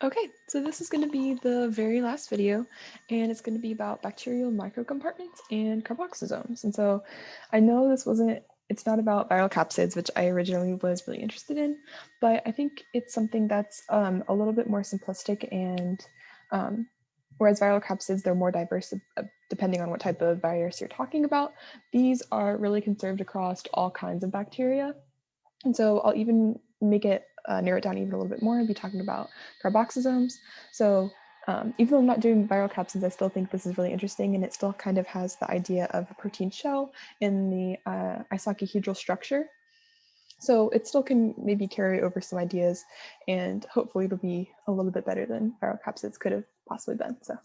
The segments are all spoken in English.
Okay, so this is going to be the very last video, and it's going to be about bacterial microcompartments and carboxysomes. And so I know it's not about viral capsids, which I originally was really interested in, but I think it's something that's a little bit more simplistic and um, whereas viral capsids, they're more diverse depending on what type of virus you're talking about. These are really conserved across all kinds of bacteria. And so I'll even make it narrow it down even a little bit more and be talking about carboxysomes. So even though I'm not doing viral capsids, I still think this is really interesting, and it still kind of has the idea of a protein shell in the icosahedral structure. So it still can maybe carry over some ideas, and hopefully it'll be a little bit better than viral capsids could have possibly been. So.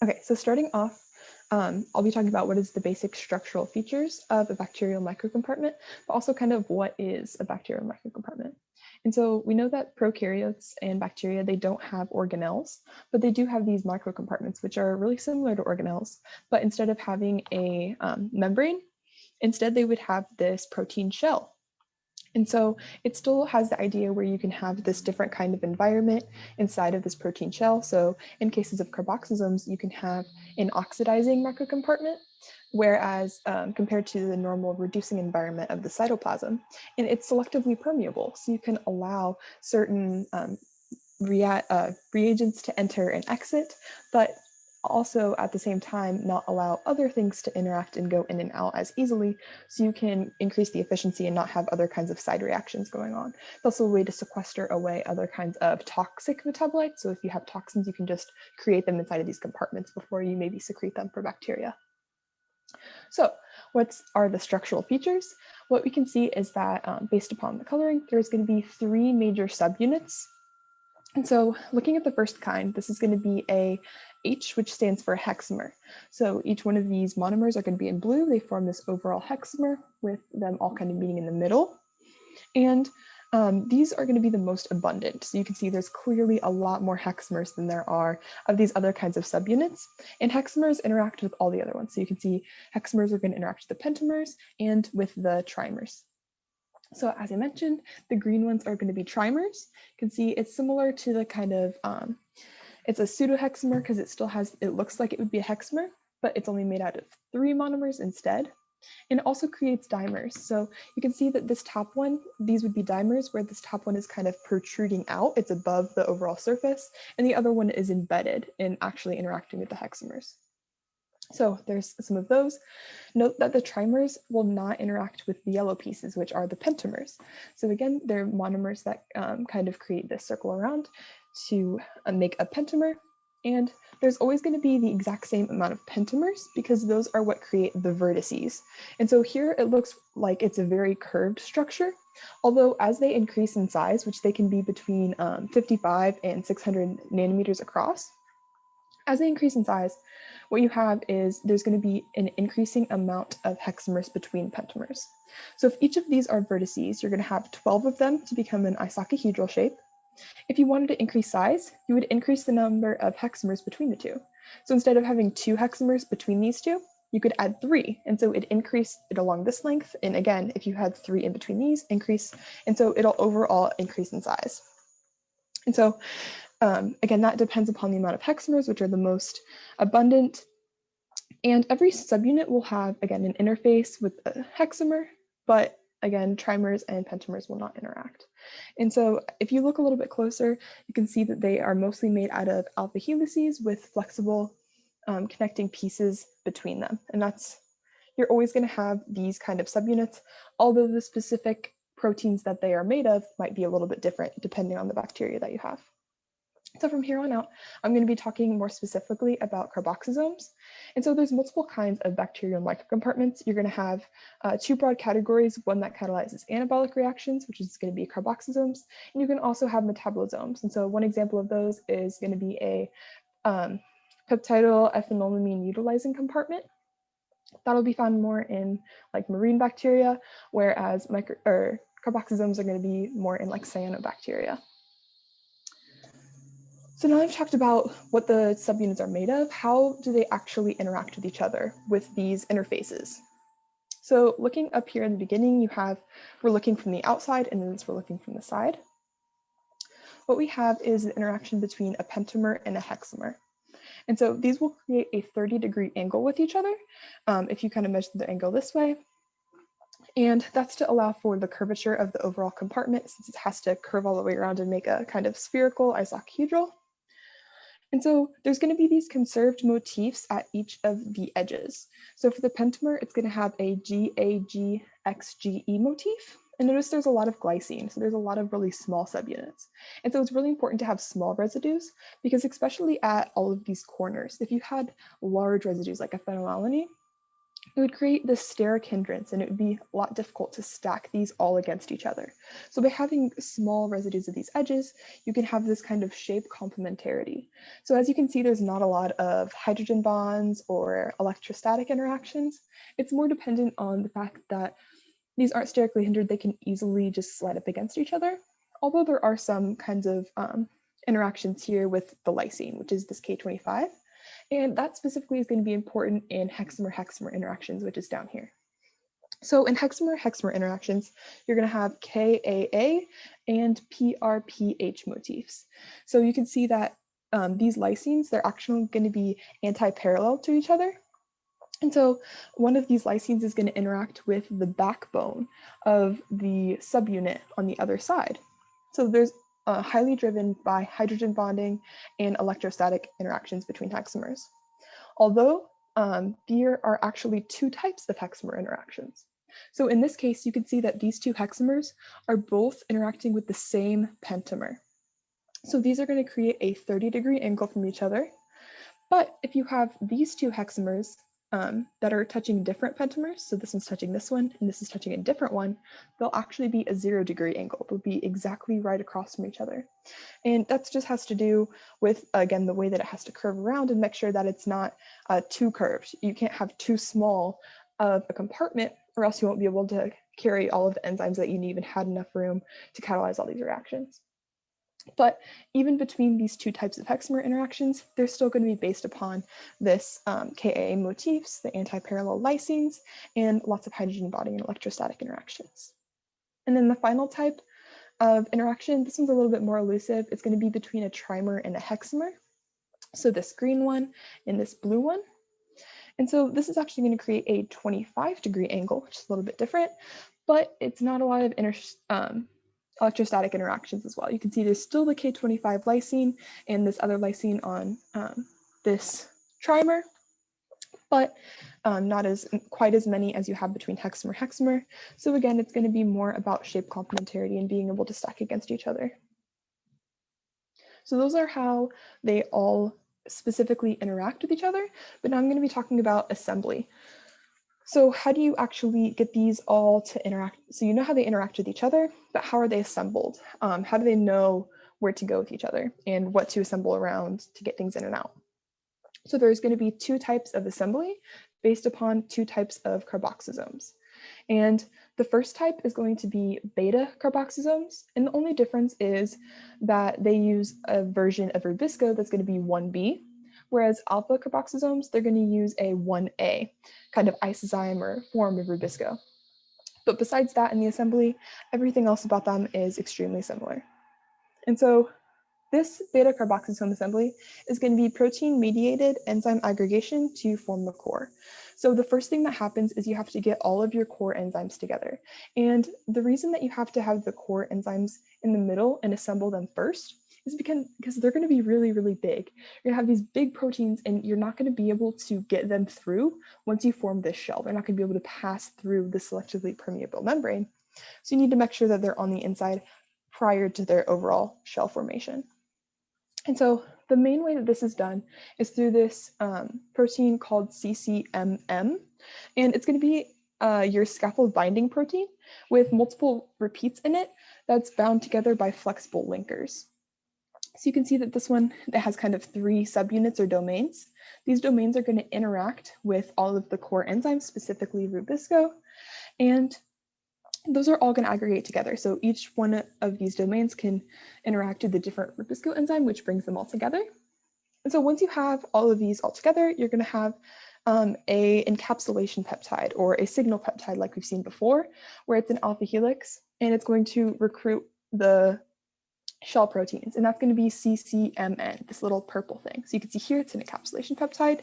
Okay, so starting off, I'll be talking about what is the basic structural features of a bacterial microcompartment, but also kind of what is a bacterial microcompartment. And so we know that prokaryotes and bacteria, they don't have organelles, but they do have these microcompartments, which are really similar to organelles, but instead of having a membrane, instead they would have this protein shell. And so it still has the idea where you can have this different kind of environment inside of this protein shell. So in cases of carboxysomes, you can have an oxidizing microcompartment, whereas compared to the normal reducing environment of the cytoplasm, and it's selectively permeable. So you can allow certain reagents to enter and exit, but also at the same time not allow other things to interact and go in and out as easily, so you can increase the efficiency and not have other kinds of side reactions going on. It's also a way to sequester away other kinds of toxic metabolites. So if you have toxins, you can just create them inside of these compartments before you maybe secrete them for bacteria. So what are the structural features? What we can see is that based upon the coloring, there's going to be three major subunits. And so looking at the first kind, this is going to be a H, which stands for hexamer. So each one of these monomers are going to be in blue. They form this overall hexamer with them all kind of meeting in the middle. And these are going to be the most abundant. So you can see there's clearly a lot more hexamers than there are of these other kinds of subunits. And hexamers interact with all the other ones. So you can see hexamers are going to interact with the pentamers and with the trimers. So as I mentioned, the green ones are going to be trimers. You can see it's similar to the kind of, it's a pseudohexamer because it looks like it would be a hexamer, but it's only made out of 3 monomers instead. And it also creates dimers. So you can see that this top one, these would be dimers, where this top one is kind of protruding out. It's above the overall surface, and the other one is embedded in actually interacting with the hexamers. So there's some of those. Note that the trimers will not interact with the yellow pieces, which are the pentamers. So again, they're monomers that kind of create this circle around to make a pentamer. And there's always going to be the exact same amount of pentamers because those are what create the vertices. And so here it looks like it's a very curved structure, although as they increase in size, which they can be between 55 and 600 nanometers across, as they increase in size, what you have is there's going to be an increasing amount of hexamers between pentamers. So if each of these are vertices, you're going to have 12 of them to become an icosahedral shape. If you wanted to increase size, you would increase the number of hexamers between the two. So instead of having 2 hexamers between these two, you could add 3. And so it increased it along this length. And again, if you had 3 in between these, increase. And so it'll overall increase in size. And so again, that depends upon the amount of hexamers, which are the most abundant. And every subunit will have, again, an interface with a hexamer, but again, trimers and pentamers will not interact. And so if you look a little bit closer, you can see that they are mostly made out of alpha helices with flexible connecting pieces between them. And you're always going to have these kind of subunits, although the specific proteins that they are made of might be a little bit different depending on the bacteria that you have. So from here on out, I'm going to be talking more specifically about carboxysomes. And so there's multiple kinds of bacterial microcompartments. You're going to have 2 broad categories, one that catalyzes anabolic reactions, which is going to be carboxysomes, and you can also have metabolosomes. And so one example of those is going to be a peptidyl ethanolamine utilizing compartment. That'll be found more in like marine bacteria, whereas carboxysomes are going to be more in like cyanobacteria. So now I've talked about what the subunits are made of. How do they actually interact with each other with these interfaces? So looking up here in the beginning, we're looking from the outside, and then we're looking from the side. what we have is an interaction between a pentamer and a hexamer. And so these will create a 30-degree angle with each other if you kind of measure the angle this way. And that's to allow for the curvature of the overall compartment, since it has to curve all the way around and make a kind of spherical isoclahedral. And so there's going to be these conserved motifs at each of the edges. So for the pentamer, it's going to have a GAGXGE motif. And notice there's a lot of glycine, so there's a lot of really small subunits. And so it's really important to have small residues, because especially at all of these corners, if you had large residues like a phenylalanine, it would create this steric hindrance, and it would be a lot difficult to stack these all against each other. So by having small residues at these edges, you can have this kind of shape complementarity. So as you can see, there's not a lot of hydrogen bonds or electrostatic interactions. It's more dependent on the fact that these aren't sterically hindered, they can easily just slide up against each other. Although there are some kinds of interactions here with the lysine, which is this K25. And that specifically is going to be important in hexamer-hexamer interactions, which is down here. So in hexamer-hexamer interactions, you're going to have KAA and PRPH motifs. So you can see that these lysines, they're actually going to be anti-parallel to each other. And so one of these lysines is going to interact with the backbone of the subunit on the other side. So there's highly driven by hydrogen bonding and electrostatic interactions between hexamers. Although there are actually two types of hexamer interactions. So in this case, you can see that these two hexamers are both interacting with the same pentamer. So these are going to create a 30-degree angle from each other. But if you have these two hexamers that are touching different pentamers, so this one's touching this one and this is touching a different one, they'll actually be a 0-degree angle. They'll be exactly right across from each other. And that just has to do with, again, the way that it has to curve around and make sure that it's not too curved. You can't have too small of a compartment, or else you won't be able to carry all of the enzymes that you need and had enough room to catalyze all these reactions. But even between these two types of hexamer interactions, they're still going to be based upon this KAA motifs, the anti-parallel lysines, and lots of hydrogen bonding and electrostatic interactions. And then the final type of interaction, this one's a little bit more elusive. It's going to be between a trimer and a hexamer. So this green one and this blue one. And so this is actually going to create a 25-degree angle, which is a little bit different, but it's not a lot of electrostatic interactions as well. You can see there's still the K25 lysine and this other lysine on this trimer, but not quite as many as you have between hexamer-hexamer. So again, it's going to be more about shape complementarity and being able to stack against each other. So those are how they all specifically interact with each other, but now I'm going to be talking about assembly. So how do you actually get these all to interact? So you know how they interact with each other, but how are they assembled? How do they know where to go with each other and what to assemble around to get things in and out? So there's going to be two types of assembly based upon two types of carboxysomes. And the first type is going to be beta carboxysomes. And the only difference is that they use a version of Rubisco that's going to be 1B, whereas alpha carboxysomes, they're going to use a 1A, kind of isozyme or form of Rubisco. But besides that in the assembly, everything else about them is extremely similar. And so this beta carboxysome assembly is going to be protein-mediated enzyme aggregation to form the core. So the first thing that happens is you have to get all of your core enzymes together. And the reason that you have to have the core enzymes in the middle and assemble them first is because they're going to be really, really big. You're going to have these big proteins and you're not going to be able to get them through once you form this shell. They're not going to be able to pass through the selectively permeable membrane. So you need to make sure that they're on the inside prior to their overall shell formation. And so the main way that this is done is through this protein called CCMM, and it's going to be your scaffold binding protein with multiple repeats in it that's bound together by flexible linkers. So you can see that this one that has kind of 3 subunits or domains. These domains are going to interact with all of the core enzymes, specifically Rubisco, and those are all going to aggregate together. So each one of these domains can interact with a different Rubisco enzyme, which brings them all together. And so once you have all of these all together, you're going to have a encapsulation peptide or a signal peptide like we've seen before, where it's an alpha helix, and it's going to recruit the shell proteins, and that's going to be CCMN, this little purple thing. So you can see here it's an encapsulation peptide.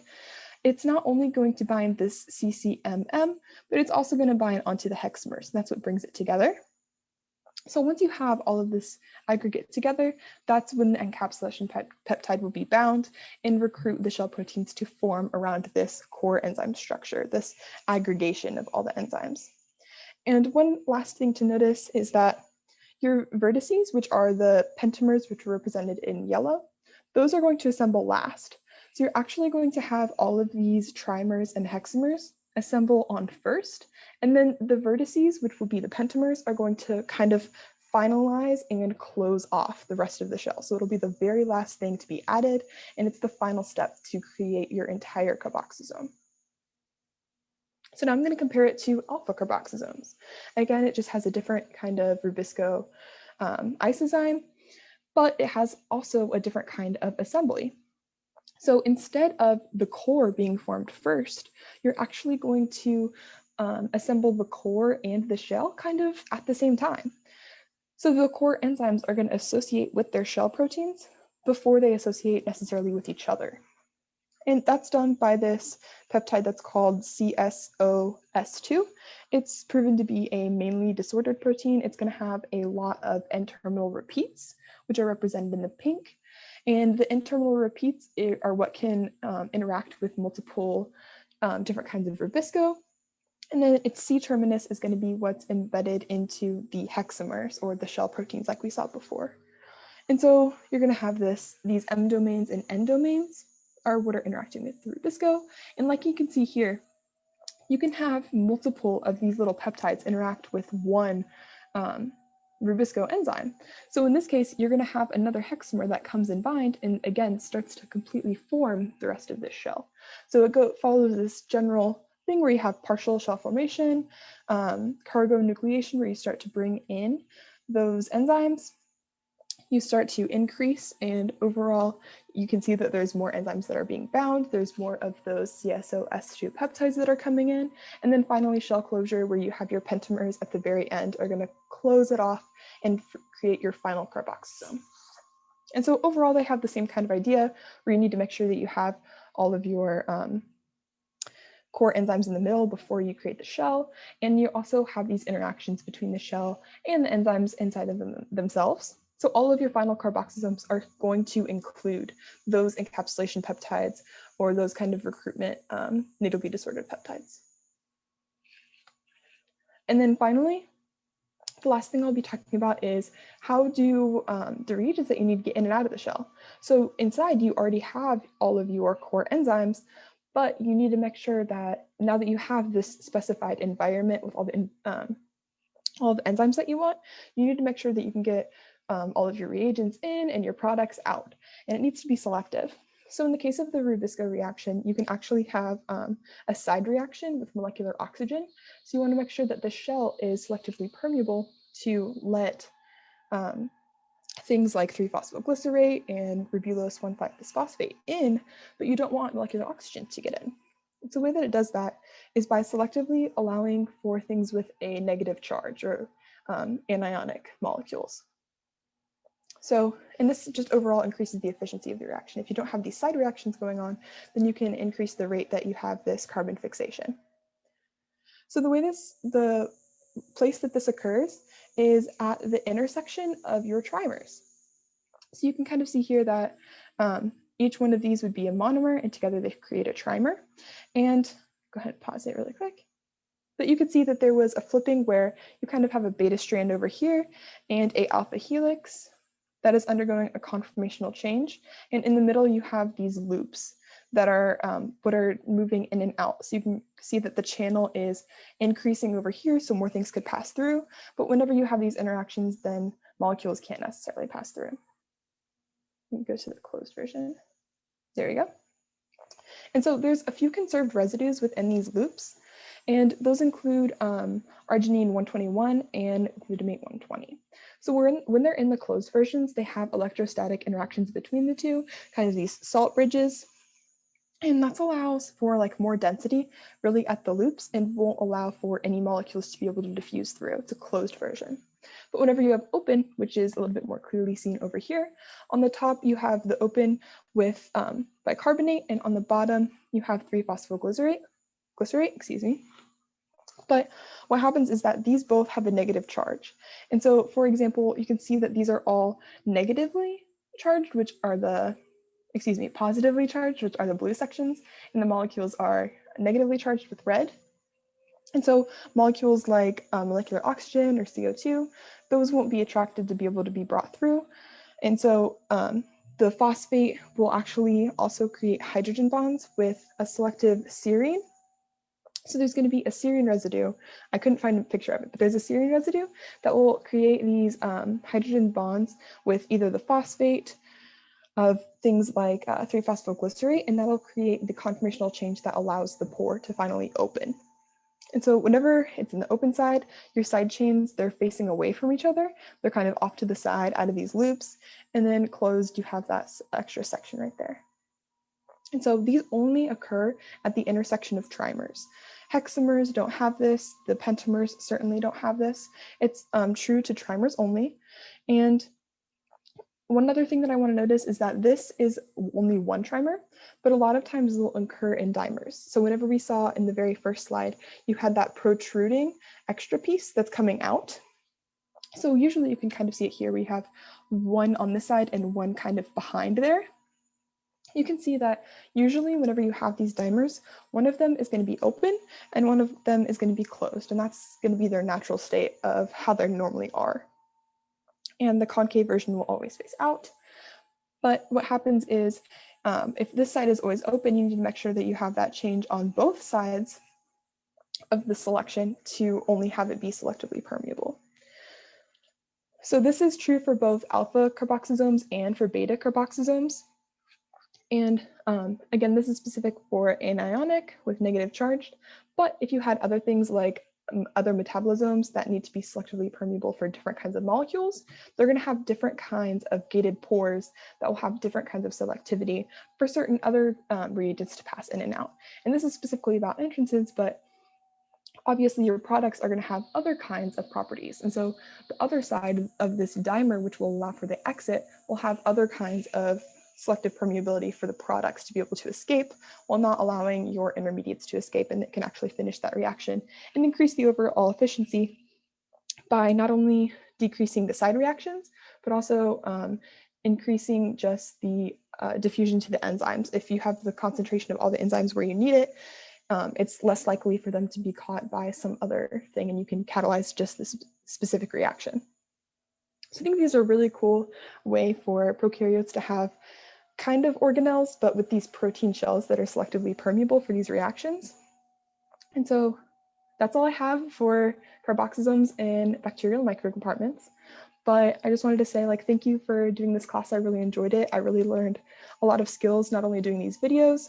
It's not only going to bind this CCMM, but it's also going to bind onto the hexamers, and that's what brings it together. So once you have all of this aggregate together, that's when the encapsulation peptide will be bound and recruit the shell proteins to form around this core enzyme structure, this aggregation of all the enzymes. And one last thing to notice is that your vertices, which are the pentamers, which are represented in yellow, those are going to assemble last. So you're actually going to have all of these trimers and hexamers assemble on first, and then the vertices, which will be the pentamers, are going to kind of finalize and close off the rest of the shell. So it'll be the very last thing to be added, and it's the final step to create your entire carboxysome. So now I'm going to compare it to alpha carboxysomes. Again, it just has a different kind of Rubisco isozyme, but it has also a different kind of assembly. So instead of the core being formed first, you're actually going to assemble the core and the shell kind of at the same time. So the core enzymes are going to associate with their shell proteins before they associate necessarily with each other. And that's done by this peptide that's called CSOS2. It's proven to be a mainly disordered protein. It's going to have a lot of N-terminal repeats, which are represented in the pink. And the N-terminal repeats are what can interact with multiple different kinds of Rubisco. And then its C-terminus is going to be what's embedded into the hexamers, or the shell proteins like we saw before. And so you're going to have these M domains and N domains are what are interacting with Rubisco. And like you can see here, you can have multiple of these little peptides interact with one Rubisco enzyme. So in this case, you're going to have another hexamer that comes and bind and again starts to completely form the rest of this shell. So it follows this general thing where you have partial shell formation, cargo nucleation, where you start to bring in those enzymes. You start to increase, and overall, you can see that there's more enzymes that are being bound. There's more of those CSOS2 peptides that are coming in. And then finally, shell closure, where you have your pentamers at the very end, are going to close it off and create your final carboxysome. And so overall, they have the same kind of idea, where you need to make sure that you have all of your core enzymes in the middle before you create the shell. And you also have these interactions between the shell and the enzymes inside of themselves. So all of your final carboxysomes are going to include those encapsulation peptides or those kind of recruitment natively disordered peptides. And then finally, the last thing I'll be talking about is how do the reagents that you need to get in and out of the shell. So inside you already have all of your core enzymes, but you need to make sure that now that you have this specified environment with all the enzymes that you want, you need to make sure that you can get all of your reagents in and your products out, and it needs to be selective. So in the case of the Rubisco reaction, you can actually have a side reaction with molecular oxygen. So you want to make sure that the shell is selectively permeable to let things like 3-phosphoglycerate and ribulose 1,5-bisphosphate in, but you don't want molecular oxygen to get in. So the way that it does that is by selectively allowing for things with a negative charge, or anionic molecules. So, and this just overall increases the efficiency of the reaction. If you don't have these side reactions going on, then you can increase the rate that you have this carbon fixation. So the place that this occurs is at the intersection of your trimers. So you can kind of see here that each one of these would be a monomer, and together they create a trimer. And go ahead and pause it really quick. But you could see that there was a flipping where you kind of have a beta strand over here and a alpha helix that is undergoing a conformational change. And in the middle, you have these loops that are what are moving in and out. So you can see that the channel is increasing over here, so more things could pass through. But whenever you have these interactions, then molecules can't necessarily pass through. Let me go to the closed version. There you go. And so there's a few conserved residues within these loops, and those include arginine 121 and glutamate 120. So when they're in the closed versions, they have electrostatic interactions between the two, kind of these salt bridges. And that allows for like more density really at the loops and won't allow for any molecules to be able to diffuse through. It's a closed version. But whenever you have open, which is a little bit more clearly seen over here, on the top you have the open with bicarbonate, and on the bottom you have 3-phosphoglycerate, excuse me. But what happens is that these both have a negative charge. And so, for example, you can see that these are all negatively charged, which are the, positively charged, which are the blue sections, and the molecules are negatively charged with red. And so molecules like molecular oxygen or CO2, those won't be attracted to be able to be brought through. And so the phosphate will actually also create hydrogen bonds with a selective serine. So there's going to be a serine residue. I couldn't find a picture of it, but there's a serine residue that will create these hydrogen bonds with either the phosphate of things like 3-phosphoglycerate, and that'll create the conformational change that allows the pore to finally open. And so whenever it's in the open side, your side chains, they're facing away from each other. They're kind of off to the side out of these loops. And then closed, you have that extra section right there. And so these only occur at the intersection of trimers. Hexamers don't have this. The pentamers certainly don't have this. It's true to trimers only. And one other thing that I want to notice is that this is only one trimer, but a lot of times it will occur in dimers. So whenever we saw in the very first slide, you had that protruding extra piece that's coming out. So usually you can kind of see it here. We have one on this side and one kind of behind there. You can see that usually whenever you have these dimers, one of them is going to be open and one of them is going to be closed. And that's going to be their natural state of how they normally are. And the concave version will always face out. But what happens is if this side is always open, you need to make sure that you have that change on both sides of the selection to only have it be selectively permeable. So this is true for both alpha carboxysomes and for beta carboxysomes. And again, this is specific for anionic with negative charged, but if you had other things like other metabolosomes that need to be selectively permeable for different kinds of molecules, they're going to have different kinds of gated pores that will have different kinds of selectivity for certain other reagents to pass in and out. And this is specifically about entrances, but obviously your products are going to have other kinds of properties. And so the other side of this dimer, which will allow for the exit, will have other kinds of selective permeability for the products to be able to escape while not allowing your intermediates to escape, and it can actually finish that reaction and increase the overall efficiency by not only decreasing the side reactions, but also increasing just the diffusion to the enzymes. If you have the concentration of all the enzymes where you need it, it's less likely for them to be caught by some other thing, and you can catalyze just this specific reaction. So I think these are a really cool way for prokaryotes to have kind of organelles, but with these protein shells that are selectively permeable for these reactions. And so that's all I have for carboxysomes in bacterial microcompartments. But I just wanted to say, like, thank you for doing this class. I really enjoyed it. I really learned a lot of skills, not only doing these videos,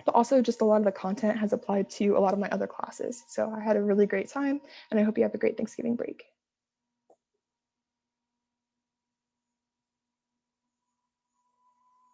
but also just a lot of the content has applied to a lot of my other classes. So I had a really great time, and I hope you have a great Thanksgiving break.